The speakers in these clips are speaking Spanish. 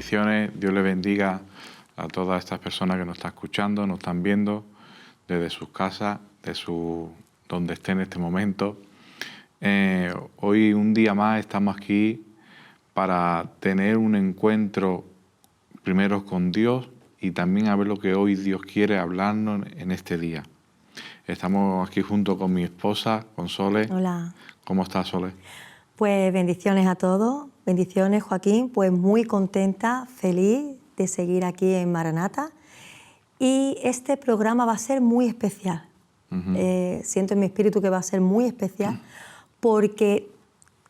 bendiciones. Dios le bendiga a todas estas personas que nos están escuchando, nos están viendo desde sus casas, donde estén en este momento. Hoy un día más estamos aquí para tener un encuentro primero con Dios y también a ver lo que hoy Dios quiere hablarnos en este día. Estamos aquí junto con mi esposa, con Sole. Hola. ¿Cómo estás, Sole? Pues bendiciones a todos, bendiciones, Joaquín, pues muy contenta, feliz de seguir aquí en Maranata, y este programa va a ser muy especial. Siento en mi espíritu que va a ser muy especial porque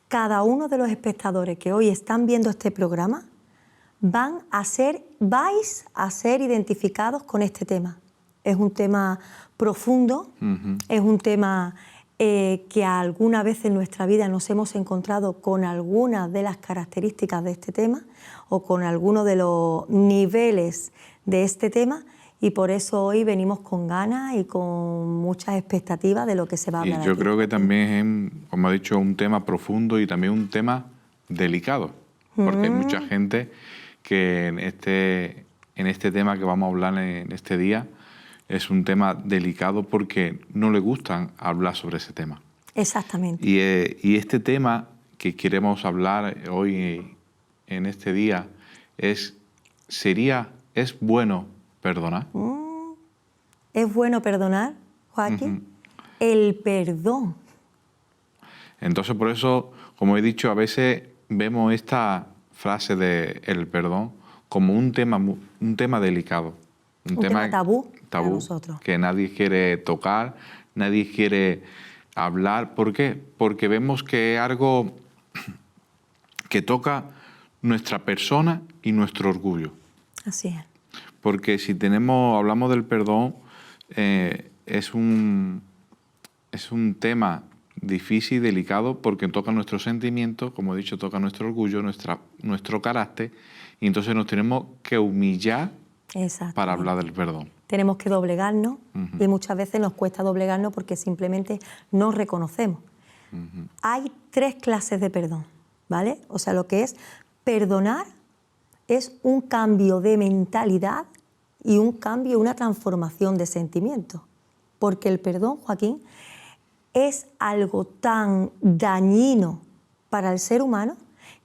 cada uno de los espectadores que hoy están viendo este programa vais a ser identificados con este tema. Es un tema profundo, es un tema que alguna vez en nuestra vida nos hemos encontrado con algunas de las características de este tema o con algunos de los niveles de este tema, y por eso hoy venimos con ganas y con muchas expectativas de lo que se va a hablar Y yo aquí. creo que también es, como ha dicho, un tema profundo y también un tema delicado, porque hay mucha gente que en este tema que vamos a hablar en este día es un tema delicado porque no le gustan hablar sobre ese tema. Exactamente. Y este tema que queremos hablar hoy en este día ¿es bueno perdonar? ¿Es bueno perdonar, Joaquín? El perdón. Entonces, por eso, como he dicho, a veces vemos esta frase de el perdón como un tema delicado. Un tema tabú para nosotros. Que nadie quiere tocar, nadie quiere hablar. ¿Por qué? Porque vemos que es algo que toca nuestra persona y nuestro orgullo. Así es. Porque si hablamos del perdón, es un tema difícil y delicado porque toca nuestros sentimientos, como he dicho, toca nuestro orgullo, nuestro carácter, y entonces nos tenemos que humillar para hablar del perdón. Tenemos que doblegarnos y muchas veces nos cuesta doblegarnos porque simplemente no reconocemos. Hay 3 clases de perdón, ¿vale? O sea, lo que es perdonar es un cambio de mentalidad y un cambio, una transformación de sentimientos. Porque el perdón, Joaquín, es algo tan dañino para el ser humano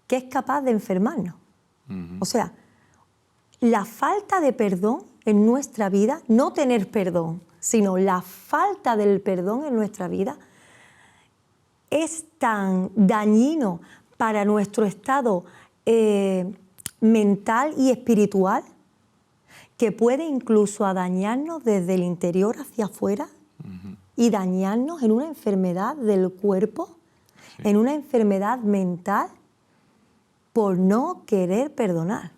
que es capaz de enfermarnos. O sea, la falta de perdón en nuestra vida, no tener perdón, sino la falta del perdón en nuestra vida, es tan dañino para nuestro estado mental y espiritual que puede incluso dañarnos desde el interior hacia afuera y dañarnos en una enfermedad del cuerpo, en una enfermedad mental, por no querer perdonar.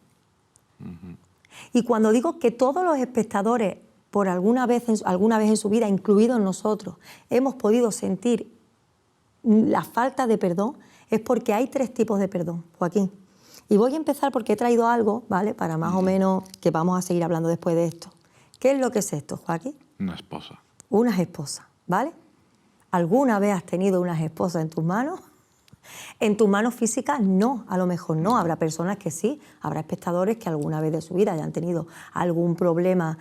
Y cuando digo que todos los espectadores, por alguna vez en su vida, incluidos nosotros, hemos podido sentir la falta de perdón, es porque hay 3 tipos de perdón, Joaquín. Y voy a empezar porque he traído algo, ¿vale? Para más o menos que vamos a seguir hablando después de esto. ¿Qué es lo que es esto, Joaquín? Una esposa. Unas esposas, ¿vale? ¿Alguna vez has tenido unas esposas en tus manos? En tus manos físicas no, a lo mejor no. Habrá personas que sí, habrá espectadores que alguna vez de su vida hayan tenido algún problema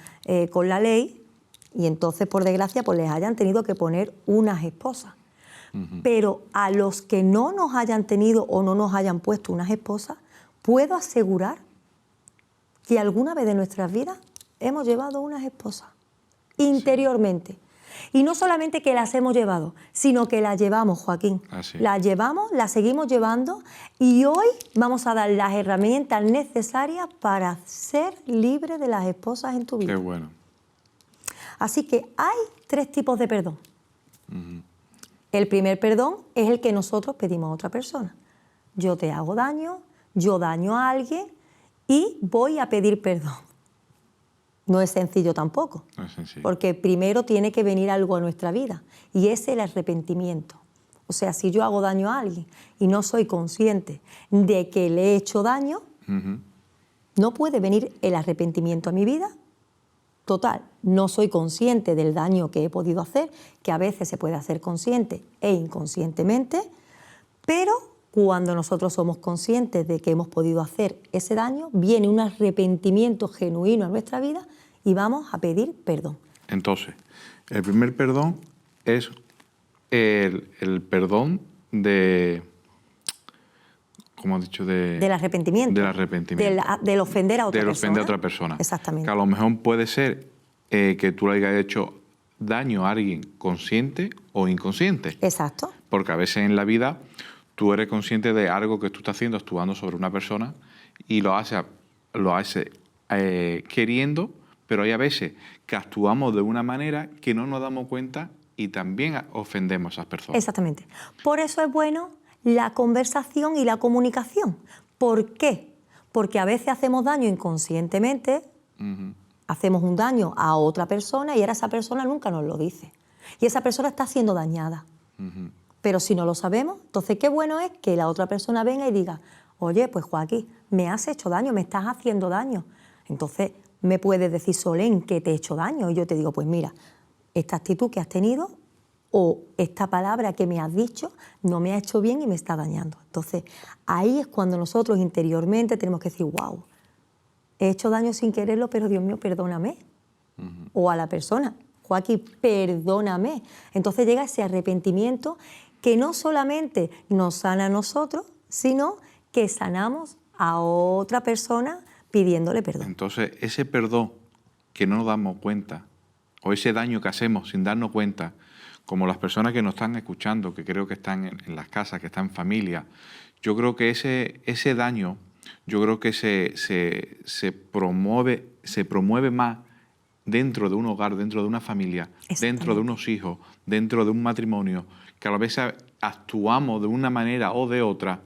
con la ley y entonces, por desgracia, pues les hayan tenido que poner unas esposas. Pero a los que no nos hayan tenido o no nos hayan puesto unas esposas, puedo asegurar que alguna vez de nuestras vidas hemos llevado unas esposas interiormente. Y no solamente que las hemos llevado, sino que las llevamos, Joaquín. Las llevamos, las seguimos llevando, y hoy vamos a dar las herramientas necesarias para ser libre de las esposas en tu vida. Qué bueno. Así que hay 3 tipos de perdón. El primer perdón es el que nosotros pedimos a otra persona. Yo te hago daño, yo daño a alguien y voy a pedir perdón. No es sencillo tampoco, No es sencillo. porque primero tiene que venir algo a nuestra vida y es el arrepentimiento. O sea, si yo hago daño a alguien y no soy consciente de que le he hecho daño, no puede venir el arrepentimiento a mi vida. Total, no soy consciente del daño que he podido hacer, que a veces se puede hacer consciente e inconscientemente, pero Cuando nosotros somos conscientes de que hemos podido hacer ese daño, viene un arrepentimiento genuino a nuestra vida y vamos a pedir perdón. Entonces, el primer perdón es el perdón de, como has dicho, Del arrepentimiento. Del arrepentimiento. Del ofender a otra Del persona. ofender a otra persona. Exactamente. Que a lo mejor puede ser que tú le hayas hecho daño a alguien consciente o inconsciente. Exacto. Porque a veces en la vida tú eres consciente de algo que tú estás haciendo, actuando sobre una persona y lo haces queriendo, pero hay a veces que actuamos de una manera que no nos damos cuenta y también ofendemos a esas personas. Exactamente. Por eso es bueno la conversación y la comunicación. ¿Por qué? Porque a veces hacemos daño inconscientemente, hacemos un daño a otra persona y ahora esa persona nunca nos lo dice. Y esa persona está siendo dañada. Pero si no lo sabemos, entonces qué bueno es que la otra persona venga y diga, oye, pues Joaquín, me has hecho daño, me estás haciendo daño. Entonces me puedes decir, Solén, que te he hecho daño. Y yo te digo, pues mira, esta actitud que has tenido o esta palabra que me has dicho no me ha hecho bien y me está dañando. Entonces ahí es cuando nosotros interiormente tenemos que decir, wow, he hecho daño sin quererlo, pero Dios mío, perdóname. O a la persona, Joaquín, perdóname. Entonces llega ese arrepentimiento que no solamente nos sana a nosotros, sino que sanamos a otra persona pidiéndole perdón. Entonces, ese perdón que no nos damos cuenta, o ese daño que hacemos sin darnos cuenta, como las personas que nos están escuchando, que creo que están en las casas, que están en familia, yo creo que ese daño, yo creo que se promueve más dentro de un hogar, dentro de una familia, dentro de unos hijos, dentro de un matrimonio, que a veces actuamos de una manera o de otra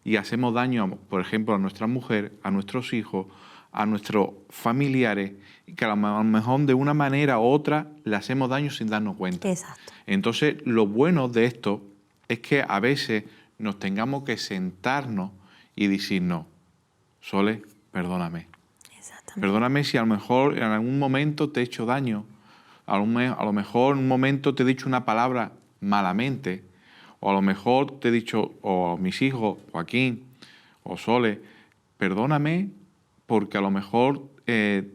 y hacemos daño, por ejemplo, a nuestra mujer, a nuestros hijos, a nuestros familiares, y que a lo mejor de una manera u otra le hacemos daño sin darnos cuenta. Exacto. Entonces, lo bueno de esto es que a veces nos tengamos que sentarnos y decirnos, Sole, perdóname. Perdóname si a lo mejor en algún momento te he hecho daño, a lo mejor en un momento te he dicho una palabra malamente, o a lo mejor te he dicho, o a mis hijos, Joaquín o Sole, perdóname porque a lo mejor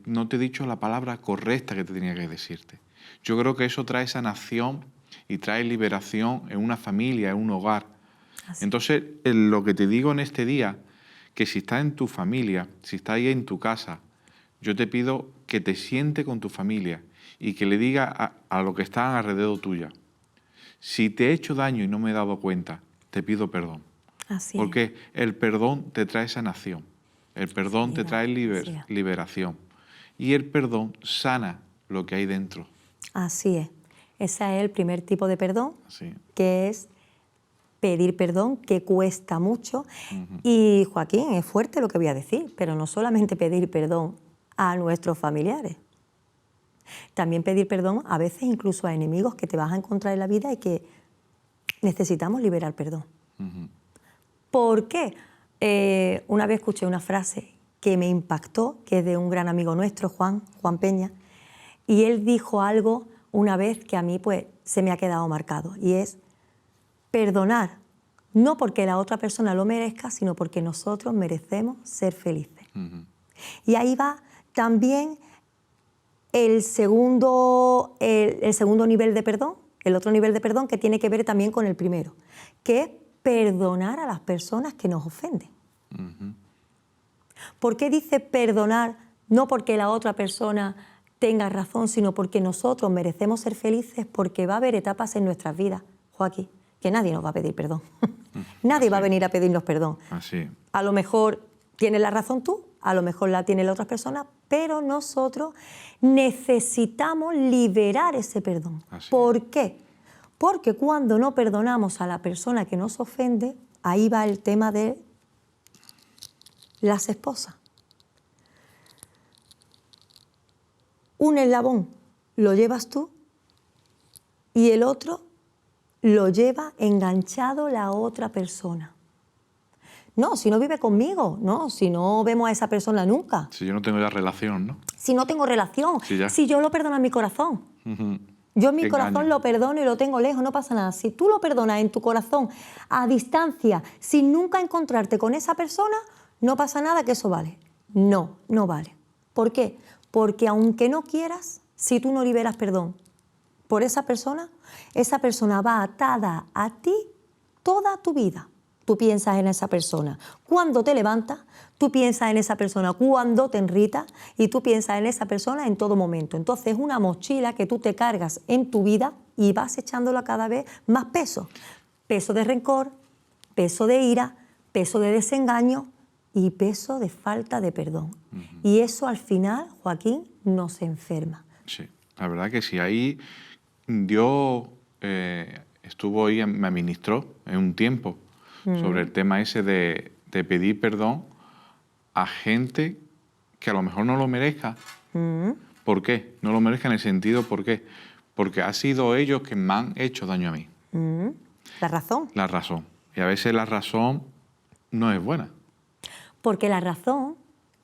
no te he dicho la palabra correcta que te tenía que decirte. Yo creo que eso trae sanación y trae liberación en una familia, en un hogar. Así. Entonces, lo que te digo en este día, que si estás en tu familia, si estás ahí en tu casa, yo te pido que te sientes con tu familia y que le digas a lo que está alrededor tuya, si te he hecho daño y no me he dado cuenta, te pido perdón. Así Porque el perdón te trae sanación, el perdón te trae liberación y el perdón sana lo que hay dentro. Así es. Ese es el primer tipo de perdón, Así. que es pedir perdón, que cuesta mucho. Y Joaquín, es fuerte lo que voy a decir, pero no solamente pedir perdón a nuestros familiares, también pedir perdón a veces incluso a enemigos que te vas a encontrar en la vida y que necesitamos liberar perdón. ¿Por qué? Una vez escuché una frase que me impactó, que es de un gran amigo nuestro, Juan Peña, y él dijo algo una vez que a mí pues se me ha quedado marcado, y es perdonar, no porque la otra persona lo merezca, sino porque nosotros merecemos ser felices. Y ahí va también el segundo nivel de perdón, el otro nivel de perdón que tiene que ver también con el primero, que es perdonar a las personas que nos ofenden. ¿Por qué dice perdonar? No porque la otra persona tenga razón, sino porque nosotros merecemos ser felices, porque va a haber etapas en nuestras vidas, Joaquín, que nadie nos va a pedir perdón. Nadie va a venir a pedirnos perdón. Así. A lo mejor tienes la razón tú, a lo mejor la tiene la otra persona, pero nosotros necesitamos liberar ese perdón. Así. ¿Por qué? Porque cuando no perdonamos a la persona que nos ofende, ahí va el tema de las esposas. Un eslabón lo llevas tú y el otro lo lleva enganchado la otra persona. No, si no vive conmigo, no, si no vemos a esa persona nunca. Si yo no tengo ya relación, ¿no? Si no tengo relación, Sí, ya. si yo lo perdono en mi corazón. Yo en mi te corazón engañan. lo perdono y lo tengo lejos, no pasa nada. Si tú lo perdonas en tu corazón, a distancia, sin nunca encontrarte con esa persona, no pasa nada, que eso vale. No, no vale. ¿Por qué? Porque aunque no quieras, si tú no liberas perdón por esa persona va atada a ti toda tu vida. Tú piensas en esa persona cuando te levantas, tú piensas en esa persona cuando te irritas y tú piensas en esa persona en todo momento. Entonces es una mochila que tú te cargas en tu vida y vas echándola cada vez más peso. Peso de rencor, peso de ira, peso de desengaño y peso de falta de perdón. Y eso al final, Joaquín, nos enferma. Sí, la verdad que sí. Ahí Dios estuvo ahí, me administró en un tiempo sobre el tema ese de pedir perdón a gente que a lo mejor no lo merezca. ¿Por qué? No lo merezca en el sentido, ¿por qué? Porque ha sido ellos que me han hecho daño a mí. La razón. La razón. Y a veces la razón no es buena. Porque la razón,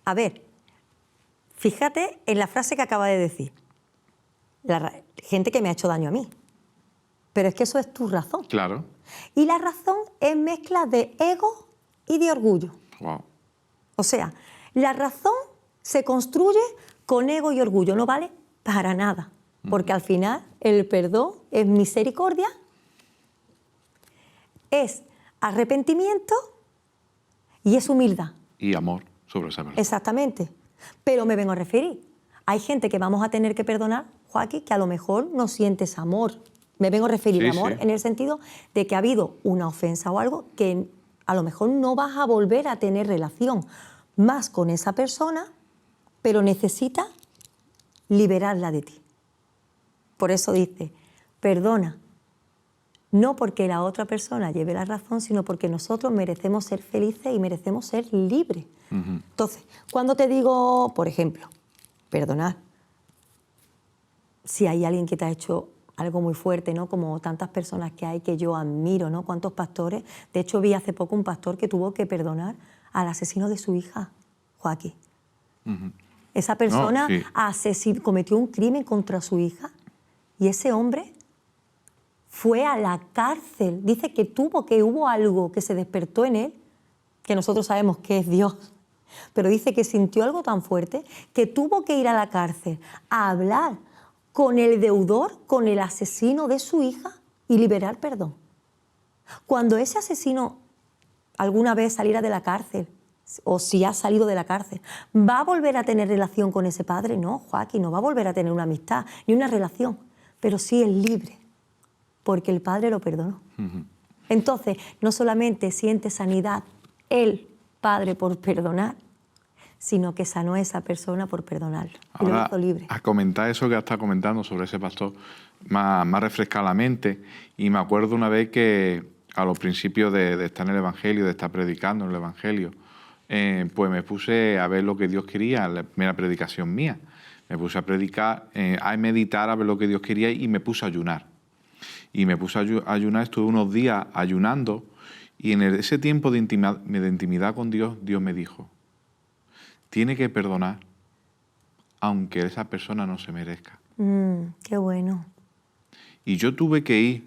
a ver, fíjate en la frase que acaba de decir. Gente que me ha hecho daño a mí. Pero es que eso es tu razón. Claro. Y la razón es mezcla de ego y de orgullo. Wow. O sea, la razón se construye con ego y orgullo, no vale para nada. Porque al final el perdón es misericordia, es arrepentimiento y es humildad. Y amor sobre esa persona. Exactamente. Pero me vengo a referir. Hay gente que vamos a tener que perdonar, Joaquín, que a lo mejor no sientes amor. Me vengo a referir Sí, a amor sí. en el sentido de que ha habido una ofensa o algo que a lo mejor no vas a volver a tener relación más con esa persona, pero necesita liberarla de ti. Por eso dice, perdona, no porque la otra persona lleve la razón, sino porque nosotros merecemos ser felices y merecemos ser libres. Entonces, cuando te digo, por ejemplo, perdonar, si hay alguien que te ha hecho algo muy fuerte, ¿no? Como tantas personas que hay que yo admiro, ¿no? Cuántos pastores. De hecho, vi hace poco un pastor que tuvo que perdonar al asesino de su hija, Joaquín. Esa persona cometió un crimen contra su hija y ese hombre fue a la cárcel. Dice que hubo algo que se despertó en él, que nosotros sabemos que es Dios, pero dice que sintió algo tan fuerte que tuvo que ir a la cárcel a hablar con el deudor, con el asesino de su hija y liberar perdón. Cuando ese asesino alguna vez saliera de la cárcel, o si ha salido de la cárcel, ¿va a volver a tener relación con ese padre? No, Joaquín, no va a volver a tener una amistad ni una relación, pero sí es libre, porque el padre lo perdonó. Entonces, no solamente siente sanidad el padre por perdonar, sino que sanó a esa persona por perdonarlo. Y lo hizo libre. A comentar eso que estás comentando sobre ese pastor, me ha refrescado la mente. Y me acuerdo una vez que a los principios de estar en el Evangelio, de estar predicando en el Evangelio, pues me puse a ver lo que Dios quería, la primera predicación mía. Me puse a predicar, a meditar, a ver lo que Dios quería y me puse a ayunar. Y me puse a ayunar, estuve unos días ayunando y en ese tiempo de intimidad con Dios, Dios me dijo, tiene que perdonar aunque esa persona no se merezca. Qué bueno. Y yo tuve que ir,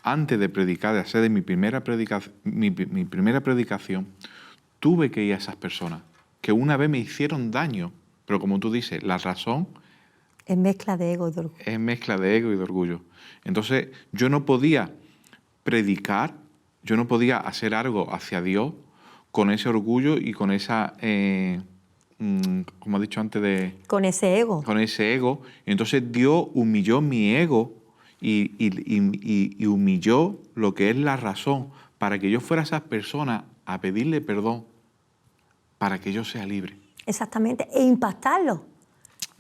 antes de predicar, de hacer mi primera predicación, tuve que ir a esas personas que una vez me hicieron daño, pero como tú dices, la razón es mezcla de ego y de orgullo. Es mezcla de ego y de orgullo. Entonces yo no podía predicar, yo no podía hacer algo hacia Dios con ese orgullo y con esa... como he dicho antes, con ese ego. Con ese ego. Entonces Dios humilló mi ego y humilló lo que es la razón para que yo fuera a esas personas a pedirle perdón para que yo sea libre. Exactamente, e impactarlo.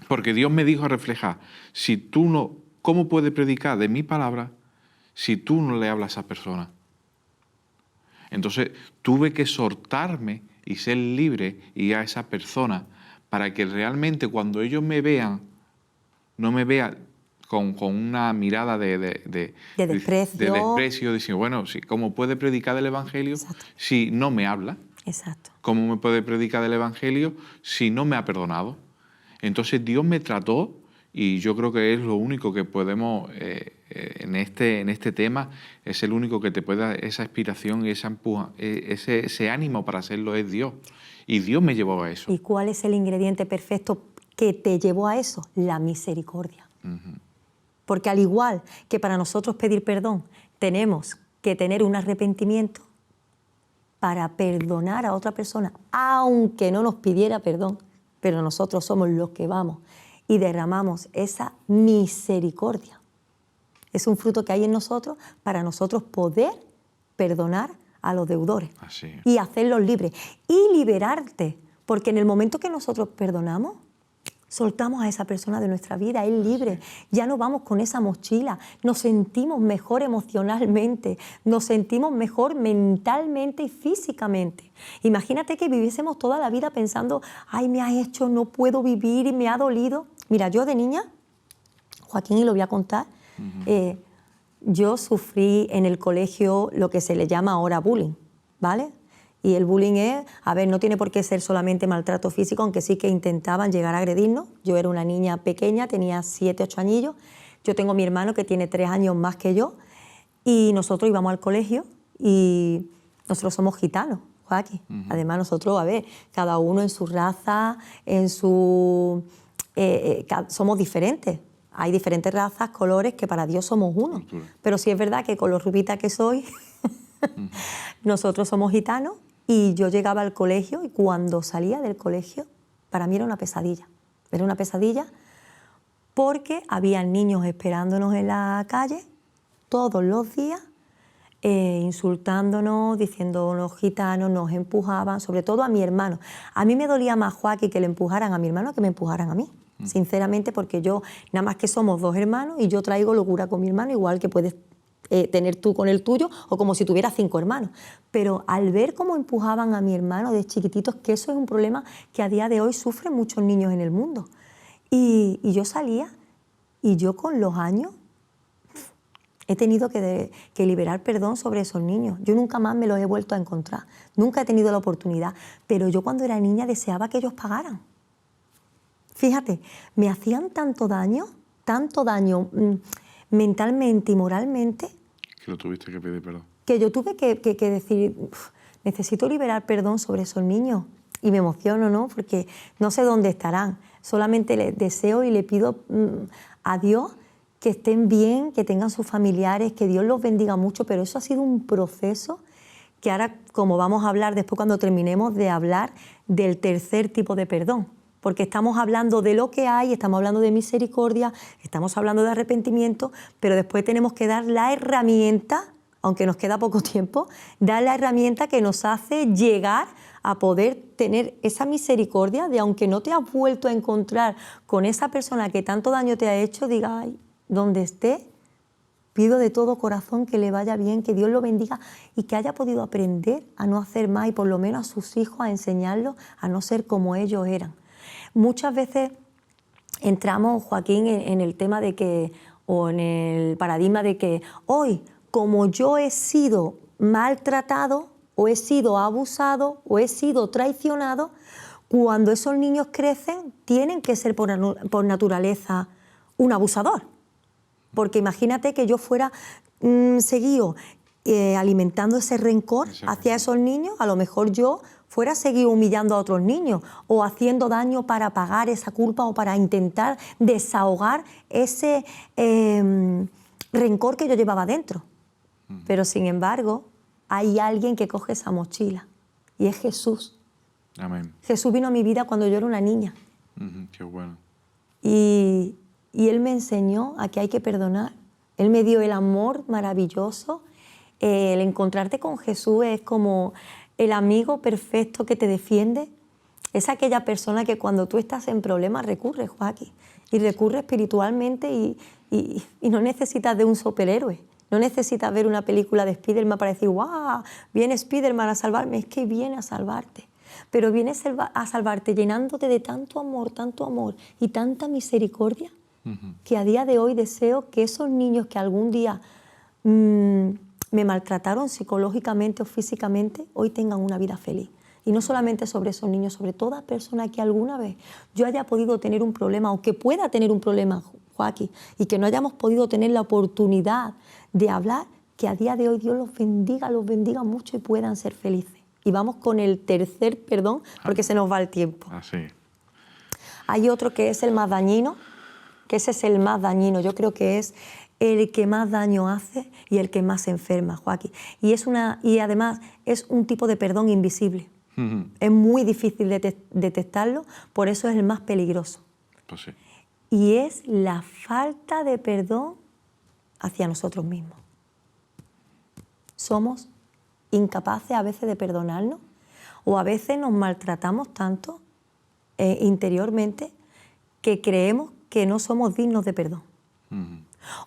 Porque Dios me dijo a reflejar, si tú no, ¿cómo puedes predicar de mi palabra si tú no le hablas a esa persona? Entonces tuve que soltarme y ser libre y ir a esa persona para que realmente cuando ellos me vean, no me vean con una mirada de desprecio. De desprecio, diciendo, bueno, ¿cómo puede predicar del Evangelio si no me habla? Exacto. ¿Cómo me puede predicar del Evangelio si no me ha perdonado? Entonces Dios me trató Y yo creo que es lo único que podemos, en este tema, es el único que te puede dar esa inspiración y esa empuja, ese ánimo para hacerlo es Dios. Y Dios me llevó a eso. ¿Y cuál es el ingrediente perfecto que te llevó a eso? La misericordia. Porque al igual que para nosotros pedir perdón, tenemos que tener un arrepentimiento para perdonar a otra persona, aunque no nos pidiera perdón, pero nosotros somos los que vamos y derramamos esa misericordia. Es un fruto que hay en nosotros para nosotros poder perdonar a los deudores. Así es. Y hacerlos libres y liberarte, porque en el momento que nosotros perdonamos, soltamos a esa persona de nuestra vida, es libre, ya no vamos con esa mochila, nos sentimos mejor emocionalmente, nos sentimos mejor mentalmente y físicamente. Imagínate que viviésemos toda la vida pensando, ay, me ha hecho, no puedo vivir y me ha dolido. Mira, yo de niña, Joaquín, y lo voy a contar, yo sufrí en el colegio lo que se le llama ahora bullying, ¿vale? Y el bullying es, a ver, no tiene por qué ser solamente maltrato físico, aunque sí que intentaban llegar a agredirnos. Yo era una niña pequeña, tenía 7, 8 añillos. Yo tengo a mi hermano que tiene 3 años más que yo. Y nosotros íbamos al colegio y nosotros somos gitanos, Joaquín. Además nosotros, a ver, cada uno en su raza, en su... somos diferentes. Hay diferentes razas, colores, que para Dios somos uno. Pero sí es verdad que con lo rubita que soy, nosotros somos gitanos. Y yo llegaba al colegio y cuando salía del colegio, para mí era una pesadilla. Era una pesadilla porque había niños esperándonos en la calle todos los días, insultándonos, diciéndonos gitanos, nos empujaban, sobre todo a mi hermano. A mí me dolía más, Joaquín, que le empujaran a mi hermano que me empujaran a mí. Sinceramente, porque yo, nada más que somos 2 hermanos y yo traigo locura con mi hermano, igual que puedes tener tú con el tuyo, o como si tuvieras 5 hermanos. Pero al ver cómo empujaban a mi hermano de chiquititos, que eso es un problema que a día de hoy sufren muchos niños en el mundo. Y yo salía, y yo con los años he tenido que liberar perdón sobre esos niños. Yo nunca más me los he vuelto a encontrar. Nunca he tenido la oportunidad. Pero yo cuando era niña deseaba que ellos pagaran. Fíjate, me hacían tanto daño mentalmente y moralmente, Que lo tuviste que pedir perdón. Que yo tuve que decir, necesito liberar perdón sobre esos niños. Y me emociono, ¿no? Porque no sé dónde estarán. Solamente les deseo y le pido a Dios que estén bien, que tengan sus familiares, que Dios los bendiga mucho. Pero eso ha sido un proceso que ahora, como vamos a hablar después cuando terminemos de hablar del tercer tipo de perdón. Porque estamos hablando de lo que hay, estamos hablando de misericordia, estamos hablando de arrepentimiento, pero después tenemos que dar la herramienta, aunque nos queda poco tiempo, dar la herramienta que nos hace llegar a poder tener esa misericordia de, aunque no te has vuelto a encontrar con esa persona que tanto daño te ha hecho, diga, ay, donde esté, pido de todo corazón que le vaya bien, que Dios lo bendiga y que haya podido aprender a no hacer más y por lo menos a sus hijos a enseñarlos a no ser como ellos eran. Muchas veces entramos, Joaquín, en el tema de que, o en el paradigma de que hoy, como yo he sido maltratado, o he sido abusado, o he sido traicionado, cuando esos niños crecen, tienen que ser por naturaleza un abusador. Porque imagínate que yo fuera seguido alimentando ese rencor hacia esos niños, a lo mejor yo fuera a seguir humillando a otros niños o haciendo daño para pagar esa culpa o para intentar desahogar ese rencor que yo llevaba dentro. Pero sin embargo, hay alguien que coge esa mochila y es Jesús. Amén. Jesús vino a mi vida cuando yo era una niña. Qué bueno. Y Él me enseñó a que hay que perdonar. Él me dio el amor maravilloso. El encontrarte con Jesús es como el amigo perfecto que te defiende. Es aquella persona que cuando tú estás en problemas recurre, Joaquín. Y recurre espiritualmente y no necesitas de un superhéroe. No necesitas ver una película de Spiderman para decir, ¡guau! Viene Spiderman a salvarme. Es que viene a salvarte. Pero viene a salvarte llenándote de tanto amor y tanta misericordia, que a día de hoy deseo que esos niños que algún día me maltrataron psicológicamente o físicamente, hoy tengan una vida feliz. Y no solamente sobre esos niños, sobre toda persona que alguna vez yo haya podido tener un problema o que pueda tener un problema, Joaquín, y que no hayamos podido tener la oportunidad de hablar, que a día de hoy Dios los bendiga mucho y puedan ser felices. Y vamos con el tercer perdón, porque se nos va el tiempo. Así. Hay otro que es el más dañino, que ese es el más dañino. Yo creo que es el que más daño hace y el que más enferma, Joaquín. Y además es un tipo de perdón invisible. Es muy difícil detectarlo, por eso es el más peligroso. Pues sí. Y es la falta de perdón hacia nosotros mismos. Somos incapaces a veces de perdonarnos o a veces nos maltratamos tanto interiormente que creemos que no somos dignos de perdón.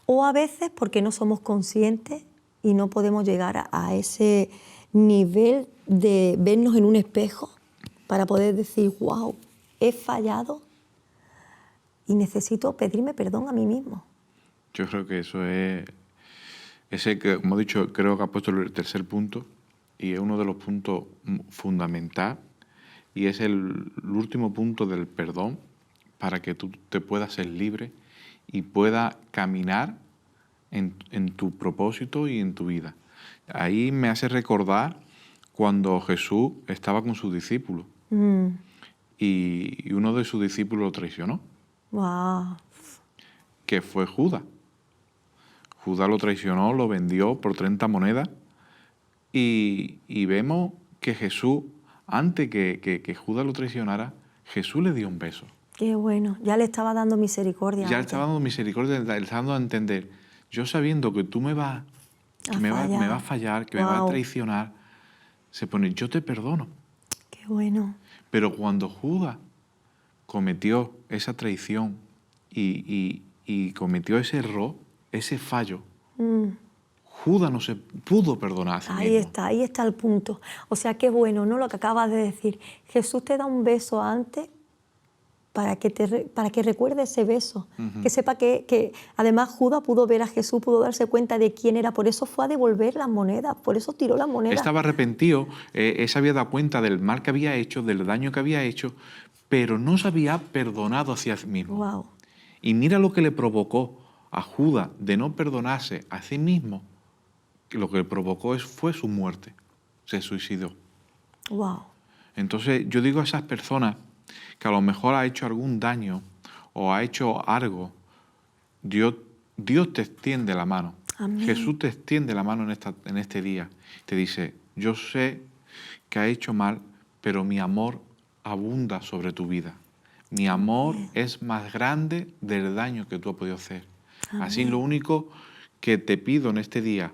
O a veces porque no somos conscientes y no podemos llegar a ese nivel de vernos en un espejo para poder decir, wow, he fallado y necesito pedirme perdón a mí mismo. Yo creo que eso es ese que, como he dicho, creo que ha puesto el tercer punto y es uno de los puntos fundamentales y es el último punto del perdón para que tú te puedas ser libre y puedas caminar en tu propósito y en tu vida. Ahí me hace recordar cuando Jesús estaba con sus discípulos y uno de sus discípulos lo traicionó, Wow. que fue Judas. Judas lo traicionó, lo vendió por 30 monedas y vemos que Jesús, antes que Judas lo traicionara, Jesús le dio un beso. Qué bueno, ya le estaba dando misericordia. Ya le estaba dando misericordia, le estaba dando a entender, yo sabiendo que tú me vas a fallar, que me vas a traicionar, se pone, yo te perdono. Qué bueno. Pero cuando Judas cometió esa traición y cometió ese error, ese fallo, Judas no se pudo perdonar a sí mismo. Ahí está el punto. O sea, qué bueno, ¿no? Lo que acabas de decir. Jesús te da un beso antes para que recuerde ese beso. Que sepa que además Judas pudo ver a Jesús, pudo darse cuenta de quién era. Por eso fue a devolver las monedas, por eso tiró las monedas. Estaba arrepentido, se había dado cuenta del mal que había hecho, del daño que había hecho, pero no se había perdonado hacia sí mismo. Wow. Y mira lo que le provocó a Judas de no perdonarse a sí mismo, que lo que le provocó fue su muerte. Se suicidó. Wow. Entonces yo digo a esas personas que a lo mejor ha hecho algún daño o ha hecho algo, Dios te extiende la mano. Amén. Jesús te extiende la mano en este día. Te dice, yo sé que has hecho mal, pero mi amor abunda sobre tu vida. Mi amor es más grande del daño que tú has podido hacer. Amén. Así lo único que te pido en este día,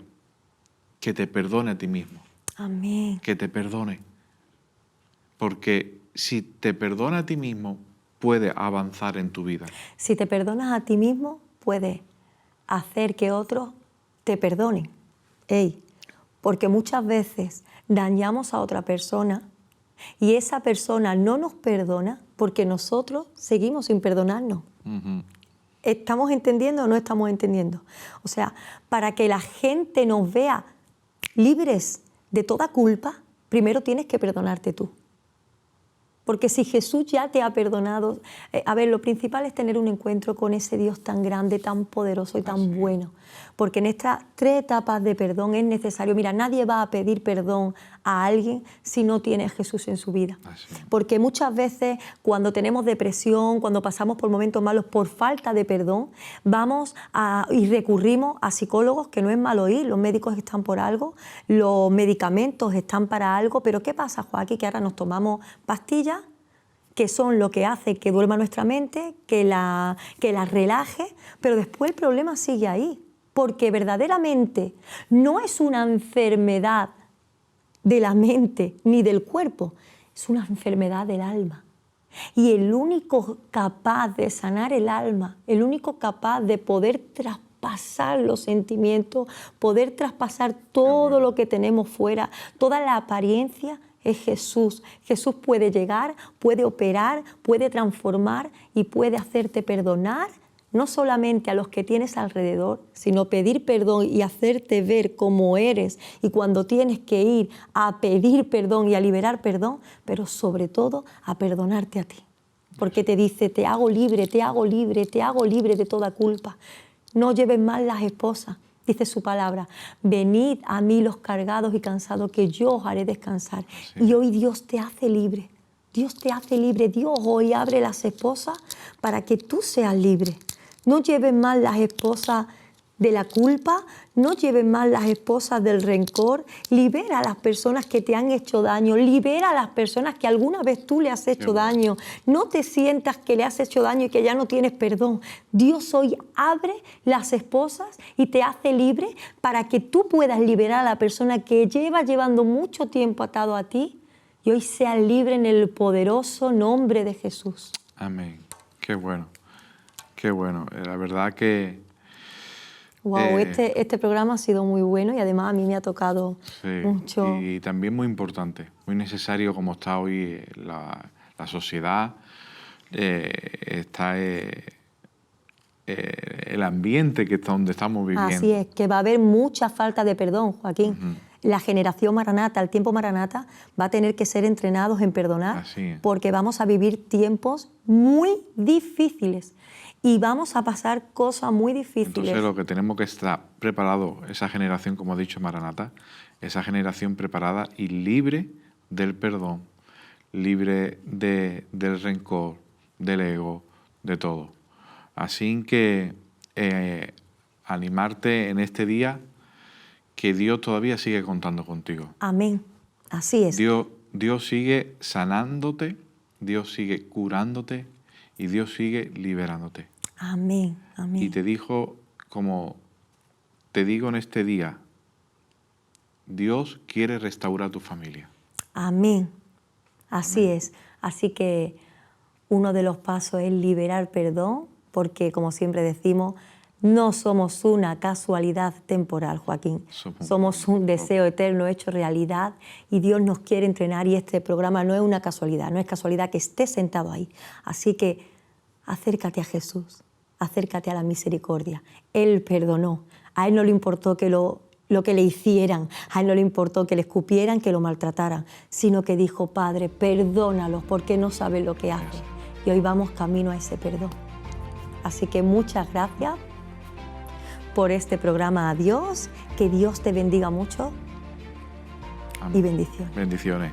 que te perdone a ti mismo. Amén. Que te perdone. Porque si te perdona a ti mismo, puedes avanzar en tu vida. Si te perdonas a ti mismo, puedes hacer que otros te perdonen. Porque muchas veces dañamos a otra persona y esa persona no nos perdona porque nosotros seguimos sin perdonarnos. ¿Estamos entendiendo o no estamos entendiendo? O sea, para que la gente nos vea libres de toda culpa, primero tienes que perdonarte tú. Porque si Jesús ya te ha perdonado, lo principal es tener un encuentro con ese Dios tan grande, tan poderoso y tan bueno. Porque en estas 3 etapas de perdón es necesario. Mira, nadie va a pedir perdón a alguien si no tiene a Jesús en su vida. Porque muchas veces cuando tenemos depresión, cuando pasamos por momentos malos por falta de perdón, y recurrimos a psicólogos, que no es malo ir, los médicos están por algo, los medicamentos están para algo, pero ¿qué pasa, Joaquín? Que ahora nos tomamos pastillas que son lo que hace que duerma nuestra mente, que la relaje, pero después el problema sigue ahí, porque verdaderamente no es una enfermedad de la mente ni del cuerpo, es una enfermedad del alma. Y el único capaz de sanar el alma, el único capaz de poder traspasar los sentimientos, poder traspasar todo lo que tenemos fuera, toda la apariencia, es Jesús. Jesús puede llegar, puede operar, puede transformar y puede hacerte perdonar no solamente a los que tienes alrededor, sino pedir perdón y hacerte ver cómo eres y cuando tienes que ir a pedir perdón y a liberar perdón, pero sobre todo a perdonarte a ti. Porque te dice, te hago libre, te hago libre, te hago libre de toda culpa. No lleves mal las esposas, dice su palabra. Venid a mí los cargados y cansados, que yo os haré descansar. Sí. Y hoy Dios te hace libre. Dios te hace libre. Dios hoy abre las esposas para que tú seas libre. No lleves mal las esposas de la culpa, no lleves mal las esposas del rencor. Libera a las personas que te han hecho daño, libera a las personas que alguna vez tú le has hecho daño. No te sientas que le has hecho daño y que ya no tienes perdón. Dios hoy abre las esposas y te hace libre para que tú puedas liberar a la persona que lleva llevando mucho tiempo atado a ti y hoy sea libre en el poderoso nombre de Jesús. Amén. Qué bueno. Qué bueno. La verdad que... Wow, este programa ha sido muy bueno y además a mí me ha tocado mucho. Y también muy importante, muy necesario como está hoy la sociedad, está el ambiente que está donde estamos viviendo. Así es, que va a haber mucha falta de perdón, Joaquín. La generación maranata, el tiempo maranata, va a tener que ser entrenados en perdonar porque vamos a vivir tiempos muy difíciles. Y vamos a pasar cosas muy difíciles. Entonces lo que tenemos que estar preparado, esa generación, como ha dicho Maranata, esa generación preparada y libre del perdón, libre del rencor, del ego, de todo. Así que animarte en este día que Dios todavía sigue contando contigo. Amén. Así es. Dios sigue sanándote, Dios sigue curándote y Dios sigue liberándote. Amén, amén. Y te dijo, como te digo en este día, Dios quiere restaurar tu familia. Amén. Así es. Así que uno de los pasos es liberar perdón, porque como siempre decimos, no somos una casualidad temporal, Joaquín. Somos un deseo eterno hecho realidad y Dios nos quiere entrenar y este programa no es una casualidad, no es casualidad que estés sentado ahí. Así que acércate a Jesús, acércate a la misericordia. Él perdonó. A Él no le importó que lo que le hicieran, a Él no le importó que le escupieran, que lo maltrataran, sino que dijo, Padre, perdónalos porque no saben lo que hacen. Y hoy vamos camino a ese perdón. Así que muchas gracias por este programa. Adiós, que Dios te bendiga mucho. Amén. Y bendiciones. Bendiciones.